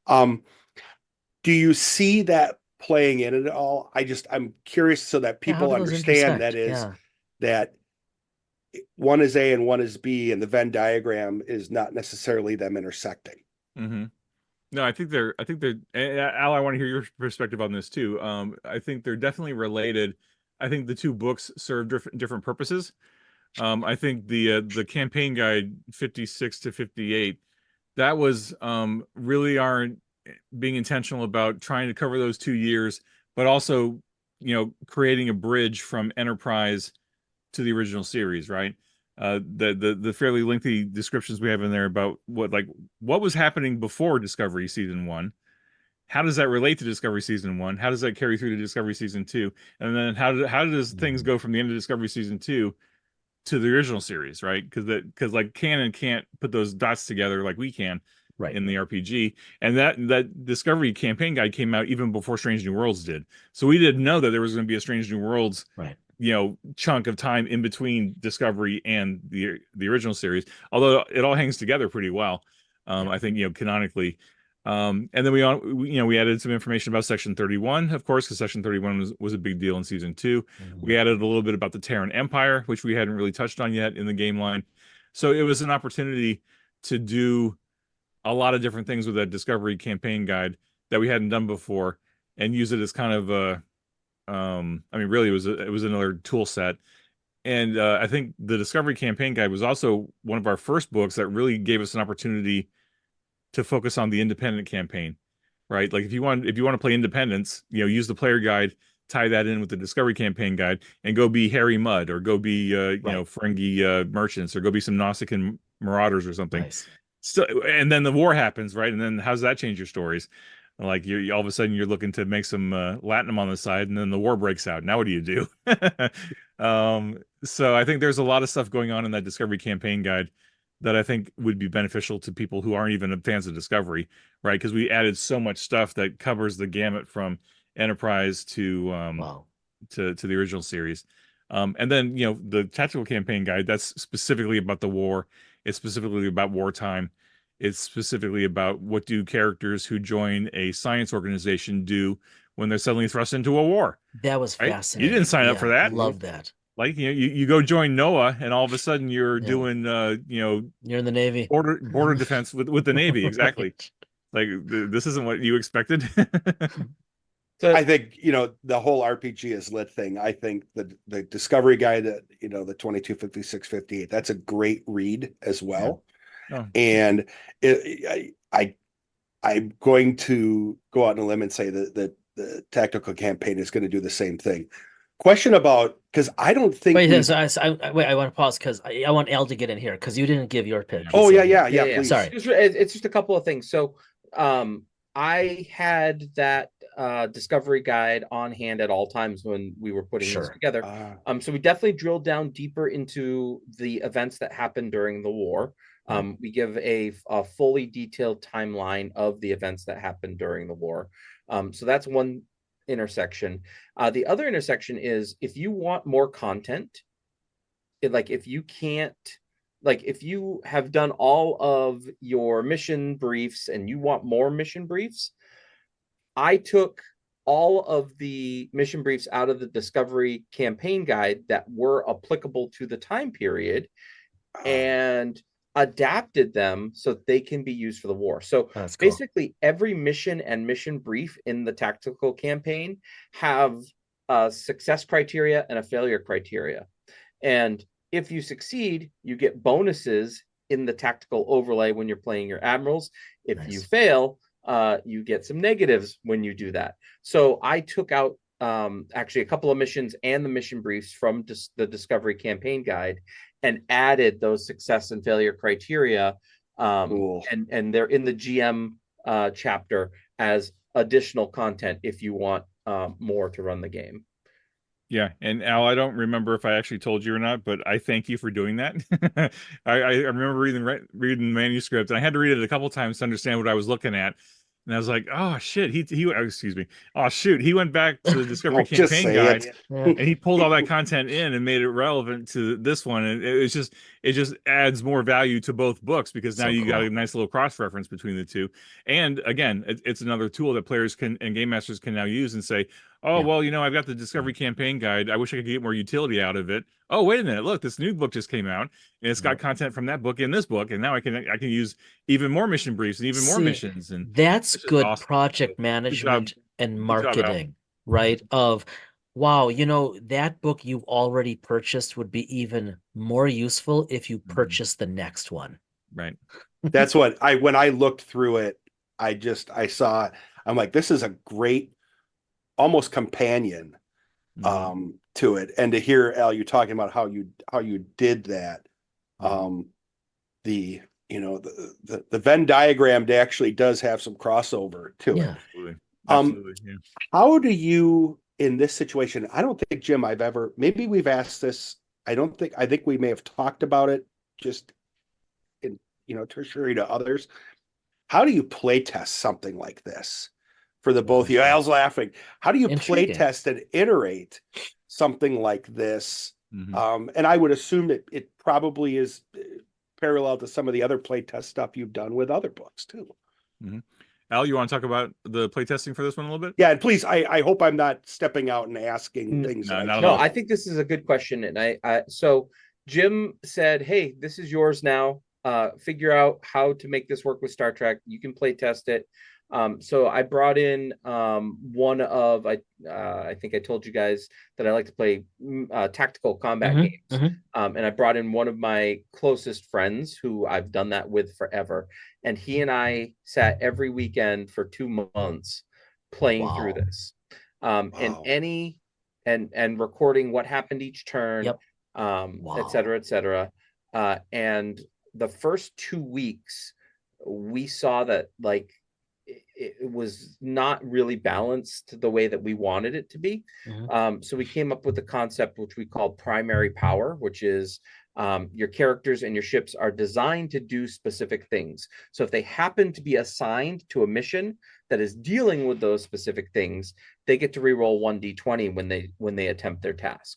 Do you see that playing in it at all? I'm curious so that Yeah, how people do those understand intersect? that one is A and one is B, and the Venn diagram is not necessarily them intersecting. Mhm. No, I think they're, Al, I want to hear your perspective on this too. I think they're definitely related. I think the two books serve different purposes. I think the campaign guide 56 to 58, that was really aren't being intentional about trying to cover those 2 years, but also, creating a bridge from Enterprise to the original series, right? The fairly lengthy descriptions we have in there about what was happening before Discovery season 1. How does that relate to Discovery season 1? How does that carry through to Discovery season 2? And then how does things go from the end of Discovery season 2 to the original series, right? Because like canon can't put those dots together like we can Right. in the RPG. And that Discovery campaign guide came out even before Strange New Worlds did. So we didn't know that there was going to be a Strange New Worlds Right. chunk of time in between Discovery and the original series, although it all hangs together pretty well. I think canonically. And then we added some information about Section 31, of course, because Section 31 was a big deal in season 2. We added a little bit about the Terran Empire, which we hadn't really touched on yet in the game line. So it was an opportunity to do a lot of different things with that Discovery campaign guide that we hadn't done before, and use it as kind of a really it was another tool set. And I think the Discovery campaign guide was also one of our first books that really gave us an opportunity to focus on the independent campaign, right? Like if you want to play Independence, use the player guide, tie that in with the Discovery campaign guide, and go be Harry Mudd, or go be Ferengi merchants, or go be some Nausicaan marauders or something. Nice. So, and then the war happens, right? And then how does that change your stories? Like you all of a sudden you're looking to make some latinum on the side, and then the war breaks out. Now what do you do? So I think there's a lot of stuff going on in that Discovery campaign guide that I think would be beneficial to people who aren't even fans of Discovery, right? Because we added so much stuff that covers the gamut from Enterprise to to the original series. And then the tactical campaign guide, that's specifically about the war. It's specifically about wartime. It's specifically about what do characters who join a science organization do when they're suddenly thrust into a war. That was right? fascinating. You didn't sign up for that. Love that. Like you go join NOAA, and all of a sudden you're doing you're in the Navy, border defense with the Navy. Exactly. Like this isn't what you expected. So I think the whole RPG is lit thing. I think the Discovery guide, the 22, 56, 58, that's a great read as well. Yeah. Oh. And I'm going to go out on a limb and say that the tactical campaign is going to do the same thing. Question about, because I don't think wait, I want to pause because I want Al to get in here because you didn't give your pitch. Oh yeah, please. Sorry, it's just a couple of things. So I had that Discovery guide on hand at all times when we were putting this together. So we definitely drilled down deeper into the events that happened during the war. We give a fully detailed timeline of the events that happened during the war. So that's one intersection. The other intersection is if you want more content, if you have done all of your mission briefs and you want more mission briefs, I took all of the mission briefs out of the Discovery campaign guide that were applicable to the time period and adapted them so that they can be used for the war. So basically every mission and mission brief in the tactical campaign have a success criteria and a failure criteria. And if you succeed, you get bonuses in the tactical overlay when you're playing your admirals. If you fail, you get some negatives when you do that. So I took out actually a couple of missions and the mission briefs from the Discovery campaign guide and added those success and failure criteria. And they're in the GM chapter as additional content if you want more to run the game. Yeah, and Al, I don't remember if I actually told you or not, but I thank you for doing that. I remember reading the manuscript, and I had to read it a couple times to understand what I was looking at. And I was like, "Oh shit!" Excuse me. Oh shoot! He went back to the Discovery campaign guide, and he pulled all that content in and made it relevant to this one. And it just adds more value to both books because now you got a nice little cross reference between the two. And again, it's another tool that players and game masters can now use and say, Oh, Yeah. well, I've got the Discovery Campaign Guide. I wish I could get more utility out of it. Oh, wait a minute. Look, this new book just came out, and it's got content from that book in this book, and now I can use even more mission briefs and even more See, missions, and that's it's just good awesome. So, project good job. management and Good job, Al. marketing, right? Of wow, that book you've already purchased would be even more useful if you purchase the next one. Right. That's what when I looked through it, I saw, I'm like, this is a great, almost companion to it. And to hear, Al, you talking about how you did that, the the Venn diagram actually does have some crossover to it. Absolutely. Absolutely. Yeah. How do you, in this situation, I don't think, Jim, maybe we've asked this. I think we may have talked about it just in, tertiary to others. How do you play test something like this for the both of you? Al's laughing. How do you play test and iterate something like this? And I would assume that it probably is parallel to some of the other play test stuff you've done with other books too. Al, you want to talk about the playtesting for this one a little bit? Yeah, and please, I hope I'm not stepping out and asking things. No, I think this is a good question, and so Jim said, "Hey, this is yours now. Figure out how to make this work with Star Trek. You can play test it." So I brought in one of I think I told you guys that I like to play tactical combat games, and I brought in one of my closest friends who I've done that with forever, and he and I sat every weekend for 2 months playing through this, and recording what happened each turn, et cetera, et cetera, and the first 2 weeks we saw that like it was not really balanced the way that we wanted it to be. So we came up with a concept which we call primary power, which is your characters and your ships are designed to do specific things. So if they happen to be assigned to a mission that is dealing with those specific things, they get to reroll 1d20 when they attempt their task.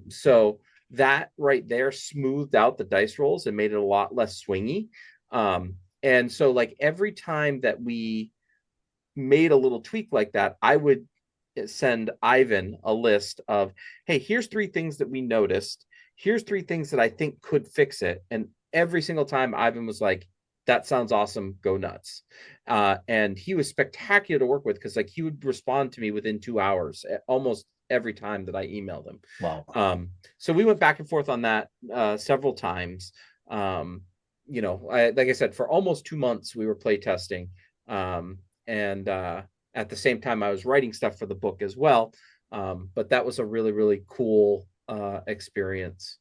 So that right there smoothed out the dice rolls and made it a lot less swingy. And so like every time that we made a little tweak like that, I would send Ivan a list of, hey, here's 3 things that we noticed. Here's 3 things that I think could fix it. And every single time Ivan was like, that sounds awesome. Go nuts. And he was spectacular to work with because like he would respond to me within 2 hours almost every time that I emailed him. Wow. So we went back and forth on that several times. Like I said, for almost 2 months we were play testing, and at the same time I was writing stuff for the book as well. But that was a really, really cool experience.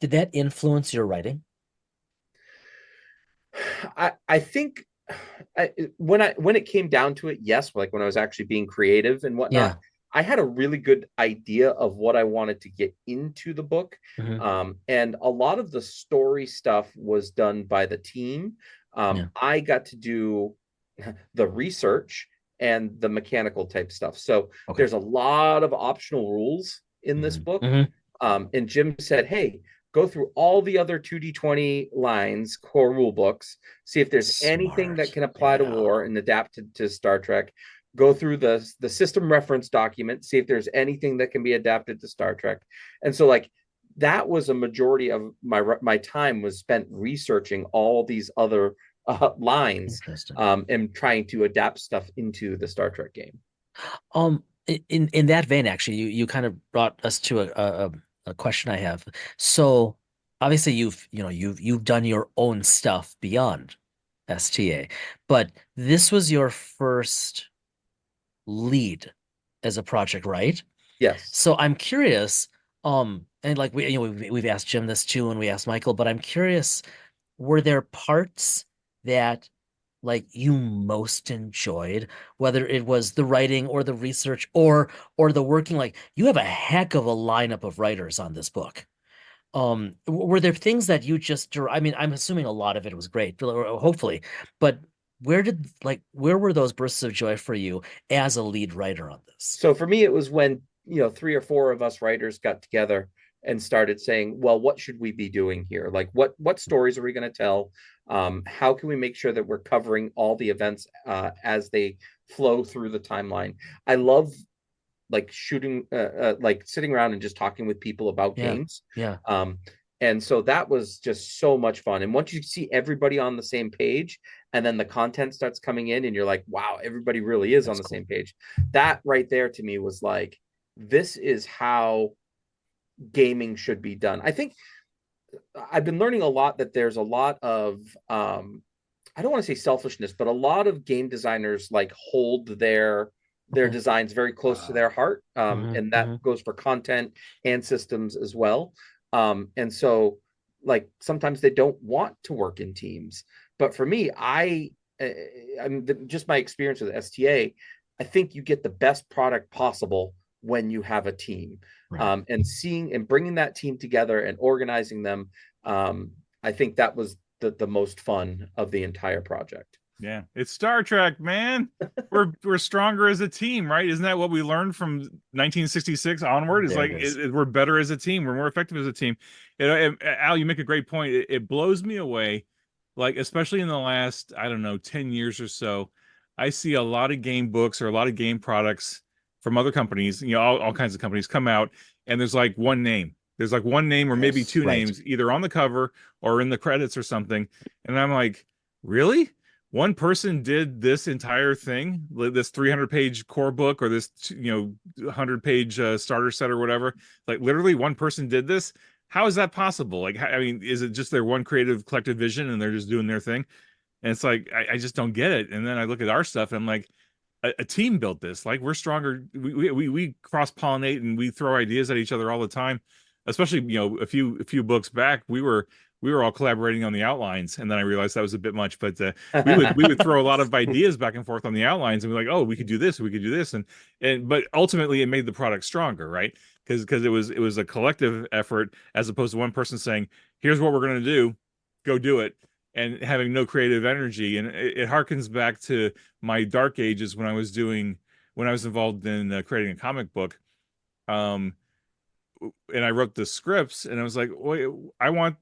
Did that influence your writing? I think when it came down to it, yes, like when I was actually being creative and whatnot, I had a really good idea of what I wanted to get into the book. And a lot of the story stuff was done by the team. I got to do the research and the mechanical type stuff. So there's a lot of optional rules in this book. And Jim said, hey, go through all the other 2d20 lines, core rule books, see if there's anything that can apply to war and adapt to Star Trek. Go through the system reference document, see if there's anything that can be adapted to Star Trek. And so like that was a majority of my time was spent researching all these other lines and trying to adapt stuff into the Star Trek game. In that vein, actually, you kind of brought us to a question I have. So obviously you've done your own stuff beyond STA, but this was your first lead as a project, right? Yes. So I'm curious, and like we've asked Jim this too, and we asked Michael, but I'm curious, were there parts that like you most enjoyed, whether it was the writing or the research or the working? Like you have a heck of a lineup of writers on this book. Were there things that you just, I mean, I'm assuming a lot of it was great, hopefully, but where were those bursts of joy for you as a lead writer on this? So for me, it was when, 3 or 4 of us writers got together and started saying, well, what should we be doing here? Like what stories are we going to tell? How can we make sure that we're covering all the events as they flow through the timeline. I love like shooting, like sitting around and just talking with people about games. Yeah. And so that was just so much fun. And once you see everybody on the same page, and then the content starts coming in, and you're like, wow, everybody really is on the same page. That right there to me was like, this is how gaming should be done. I think I've been learning a lot that there's a lot of I don't want to say selfishness, but a lot of game designers like hold their designs very close to their heart. And that goes for content and systems as well. And so like sometimes they don't want to work in teams. But for me, just my experience with STA, I think you get the best product possible when you have a team. Right. And seeing and bringing that team together and organizing them, I think that was the most fun of the entire project. Yeah, it's Star Trek, man. We're stronger as a team, right? Isn't that what we learned from 1966 onward? Is like we're better as a team. We're more effective as a team. Al, you make a great point. It blows me away, like especially in the last, I don't know, 10 years or so. I see a lot of game books or a lot of game products from other companies, you know, all kinds of companies come out, and there's like one name. There's like one name or maybe two names either on the cover or in the credits or something. And I'm like, really? One person did this entire thing, this 300-page core book or this, 100-page starter set or whatever. Like literally one person did this. How is that possible? Like, I mean, is it just their one creative collective vision and they're just doing their thing? And it's like, I just don't get it. And then I look at our stuff and I'm like, a team built this. Like we're stronger. We cross-pollinate and we throw ideas at each other all the time. Especially, a few books back, we were all collaborating on the outlines, and then I realized that was a bit much. But we would throw a lot of ideas back and forth on the outlines, and we're like, oh, we could do this, but ultimately it made the product stronger, right? Because it was a collective effort as opposed to one person saying, here's what we're going to do, go do it, and having no creative energy. And it harkens back to my dark ages when I was involved in creating a comic book. And I wrote the scripts, and I was like, wait, I want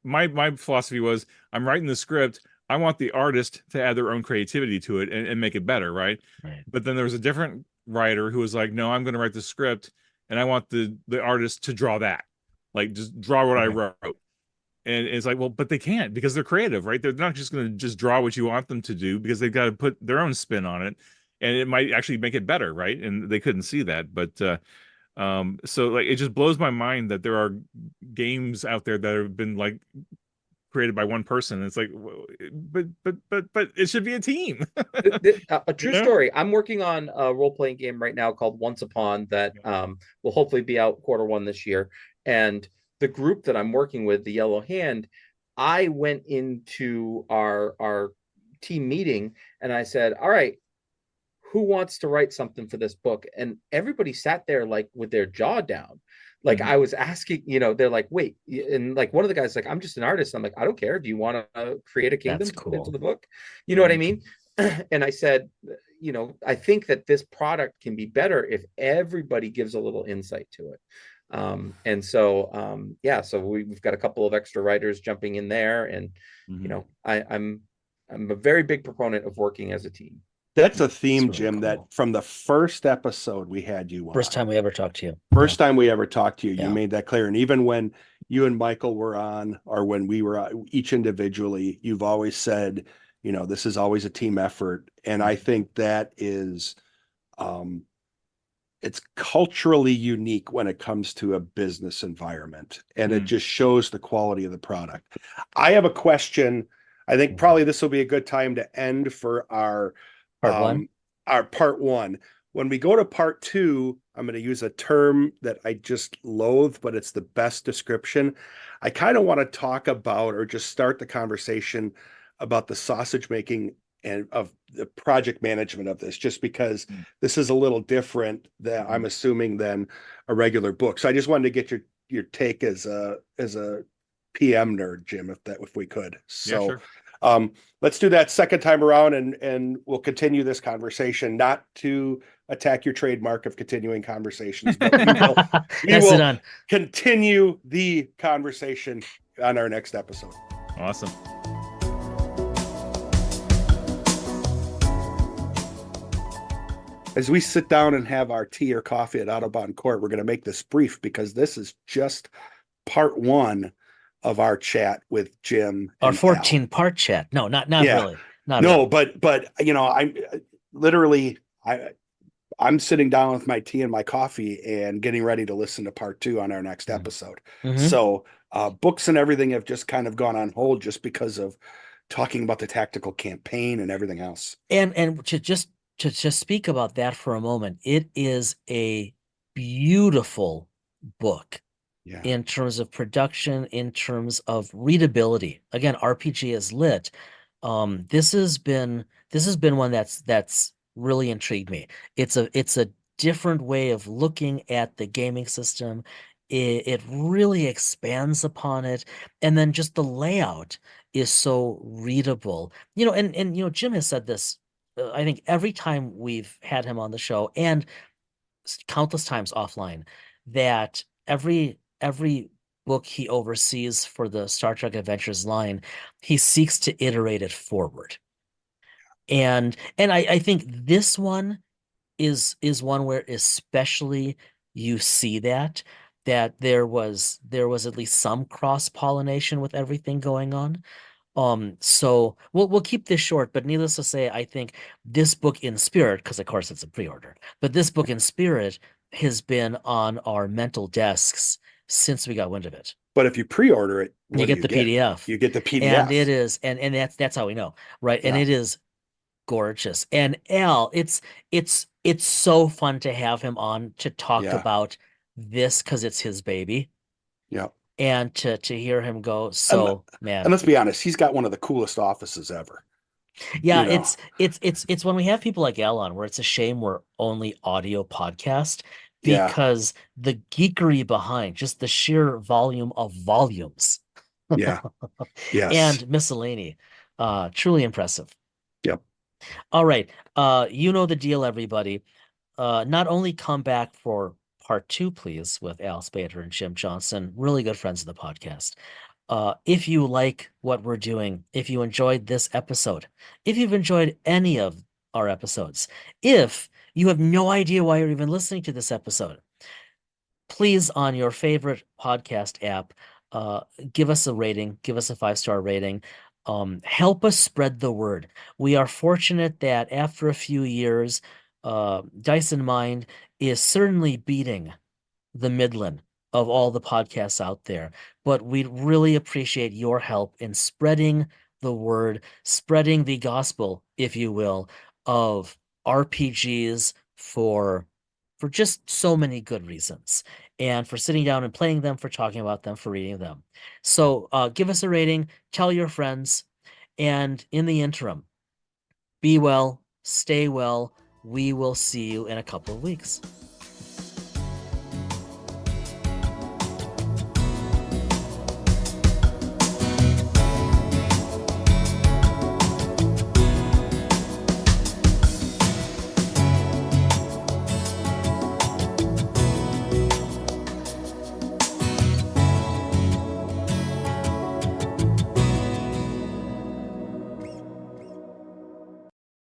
my philosophy was, I'm writing the script, I want the artist to add their own creativity to it and make it better, right? But then there was a different writer who was like, no, I'm going to write the script, and I want the artist to draw that, like just draw what I wrote. And it's like, well, but they can't because they're creative, right? They're not just going to just draw what you want them to do because they've got to put their own spin on it, and it might actually make it better, right? And they couldn't see that, but so like it just blows my mind that there are games out there that have been like created by one person. It's like, but it should be a team. A true story. I'm working on a role-playing game right now called Once Upon that will hopefully be out Q1 this year. And the group that I'm working with, the Yellow Hand, I went into our team meeting and I said, all right, who wants to write something for this book? And everybody sat there like with their jaw down. Like I was asking, they're like, wait, and like one of the guys like, I'm just an artist. I'm like, I don't care. Do you want to create a kingdom into the book? You know what I mean? And I said, I think that this product can be better if everybody gives a little insight to it. And so so we've got a couple of extra writers jumping in there, and I'm a very big proponent of working as a team. That's a theme, really, Jim, cool. That from the first episode we had you on. First time we ever talked to you. You made that clear. And even when you and Michael were on, or when we were each individually, you've always said, this is always a team effort. And I think that is, it's culturally unique when it comes to a business environment. And it just shows the quality of the product. I have a question. I think probably this will be a good time to end for our part one. When we go to part two, I'm going to use a term that I just loathe, but it's the best description. I kind of want to talk about, or just start the conversation about the sausage making and of the project management of this, just because this is a little different that I'm assuming than a regular book. So I just wanted to get your take as a PM nerd, Jim, if we could. So yeah, sure. Let's do that second time around, and we'll continue this conversation, not to attack your trademark of continuing conversations, but we will continue the conversation on our next episode. Awesome. as we sit down and have our tea or coffee at Audubon Court, we're going to make this brief because this is just part one of our chat with Jim Our and 14-part chat. No, not Yeah. really. Not No, really. but you know, I'm literally I'm sitting down with my tea and my coffee and getting ready to listen to part two on our next episode. Mhm. So books and everything have just kind of gone on hold just because of talking about the tactical campaign and everything else. And to just speak about that for a moment, it is a beautiful book Yeah. in terms of production, in terms of readability. Again, RPG is lit. This has been one that's really intrigued me. It's a different way of looking at the gaming system. It really expands upon it, and then just the layout is so readable. And Jim has said this, I think every time we've had him on the show, and countless times offline, that every book he oversees for the Star Trek Adventures line, he seeks to iterate it forward. And I think this one is one where especially you see that there was at least some cross-pollination with everything going on. So we'll keep this short, but needless to say, I think this book in spirit, because of course it's a pre-order, but this book in spirit has been on our mental desks since we got wind of it. But if you pre-order it, You what do get the PDF. You get the PDF. And it is, and that's how we know, right? And Yeah. it is gorgeous. And Al, it's so fun to have him on to talk Yeah. about this because it's his baby. Yeah. And to hear him go, so man. And let's be honest, he's got one of the coolest offices ever. Yeah, You know. it's when we have people like Al on where it's a shame we're only audio podcast Yeah. because the geekery behind just the sheer volume of volumes. Yeah. Yes. And miscellany. Truly impressive. Yep. All right. You know the deal, everybody. Not only come back for part two, please, with Al Spader and Jim Johnson, really good friends of the podcast. If you like what we're doing, if you enjoyed this episode, if you've enjoyed any of our episodes, if you have no idea why you're even listening to this episode, please, on your favorite podcast app, give us a rating, give us a 5-star rating. Help us spread the word. We are fortunate that after a few years, Dice in Mind is certainly beating the Midland of all the podcasts out there. But we'd really appreciate your help in spreading the word, spreading the gospel, if you will, of RPGs for just so many good reasons, and for sitting down and playing them, for talking about them, for reading them. So give us a rating, tell your friends, and in the interim, be well, stay well. We will see you in a couple of weeks.